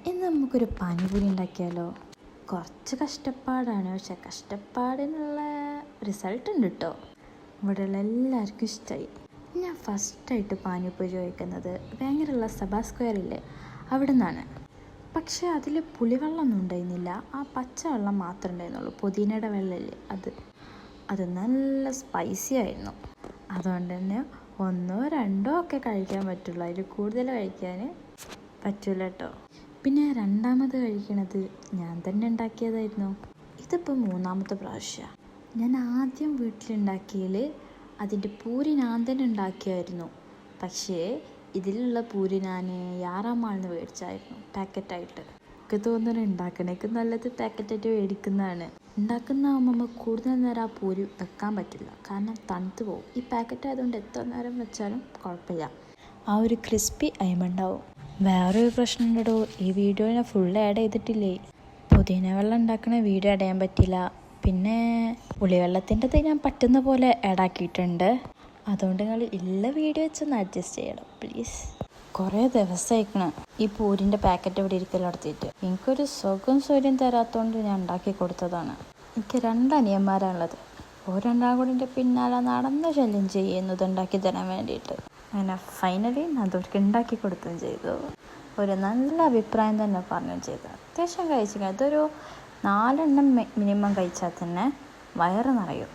ഇന്ന് നമുക്കൊരു പാനിപൂരി ഉണ്ടാക്കിയാലോ? കുറച്ച് കഷ്ടപ്പാടാണ്, പക്ഷെ കഷ്ടപ്പാടിനുള്ള റിസൾട്ട് ഉണ്ട് കേട്ടോ. ഇവിടെയുള്ള എല്ലാവർക്കും ഇഷ്ടമായി. ഞാൻ ഫസ്റ്റായിട്ട് പാനിപൂരി കഴിക്കുന്നത് ഭയങ്കരമുള്ള സഭാ സ്ക്വയറില്ലേ, അവിടെ നിന്നാണ്. പക്ഷേ അതിൽ പുളിവെള്ളമൊന്നും ഉണ്ടായിരുന്നില്ല, ആ പച്ചവെള്ളം മാത്രമേ ഉണ്ടായിരുന്നുള്ളൂ. പുതിനയുടെ വെള്ളമില്ലേ, അത് നല്ല സ്പൈസി ആയിരുന്നു. അതുകൊണ്ട് തന്നെ ഒന്നോ രണ്ടോ ഒക്കെ കഴിക്കാൻ പറ്റുള്ളൂ, അതിൽ കൂടുതൽ കഴിക്കാൻ പറ്റില്ല കേട്ടോ. പിന്നെ രണ്ടാമത് കഴിക്കണത് ഞാൻ തന്നെ ഉണ്ടാക്കിയതായിരുന്നു. ഇതിപ്പോൾ മൂന്നാമത്തെ പ്രാവശ്യമാണ്. ഞാൻ ആദ്യം വീട്ടിലുണ്ടാക്കിയതിൽ അതിൻ്റെ പൂരി ഞാൻ തന്നെ ഉണ്ടാക്കിയായിരുന്നു. പക്ഷേ ഇതിലുള്ള പൂരി ഞാൻ യാറാമാളിന്ന് മേടിച്ചായിരുന്നു പാക്കറ്റായിട്ട്. എനിക്ക് തോന്നുന്നു ഉണ്ടാക്കണേക്ക് നല്ലത് പാക്കറ്റായിട്ട് മേടിക്കുന്നതാണ്. ഉണ്ടാക്കുന്നതാകുമ്പോൾ നമുക്ക് കൂടുതൽ നേരം ആ പൂരി വെക്കാൻ പറ്റില്ല, കാരണം തണുത്ത് പോകും. ഈ പാക്കറ്റ് ആയതുകൊണ്ട് എത്ര നേരം വെച്ചാലും കുഴപ്പമില്ല, ആ ഒരു ക്രിസ്പി അയിമുണ്ടാവും. വേറൊരു പ്രശ്നം ഉണ്ടോ, ഈ വീഡിയോ ഞാൻ ഫുള്ള് ആഡ് ചെയ്തിട്ടില്ലേ. പുതിന വെള്ളം ഉണ്ടാക്കണ വീഡിയോ ആഡ് ചെയ്യാൻ പറ്റില്ല. പിന്നെ പുളിവെള്ളത്തിൻ്റെത് ഞാൻ പറ്റുന്ന പോലെ ആഡാക്കിയിട്ടുണ്ട്. അതുകൊണ്ട് നിങ്ങൾ ഉള്ള വീഡിയോ വെച്ചൊന്ന് അഡ്ജസ്റ്റ് ചെയ്യണം പ്ലീസ്. കുറേ ദിവസമായിക്കണം ഈ പൂരിൻ്റെ പാക്കറ്റ് ഇവിടെ ഇരിക്കലെടുത്തിട്ട്. എനിക്കൊരു സുഖം സൗകര്യം തരാത്തതുകൊണ്ട് ഞാൻ ഉണ്ടാക്കി കൊടുത്തതാണ്. എനിക്ക് 2 അനിയന്മാരാണുള്ളത്. രണ്ടാം കൂടി എൻ്റെ പിന്നാലെ നടന്ന് ശല്യം ചെയ്യുന്നത് ഉണ്ടാക്കി തരാൻ വേണ്ടിയിട്ട്. അങ്ങനെ ഫൈനലി അതവർക്ക് ഉണ്ടാക്കി കൊടുക്കുകയും ചെയ്തു. ഒരു നല്ല അഭിപ്രായം തന്നെ പറയുകയും ചെയ്തു. അത്യാവശ്യം കഴിച്ചു. അതൊരു 4 എണ്ണം മിനിമം കഴിച്ചാൽ തന്നെ വയറ് നിറയും.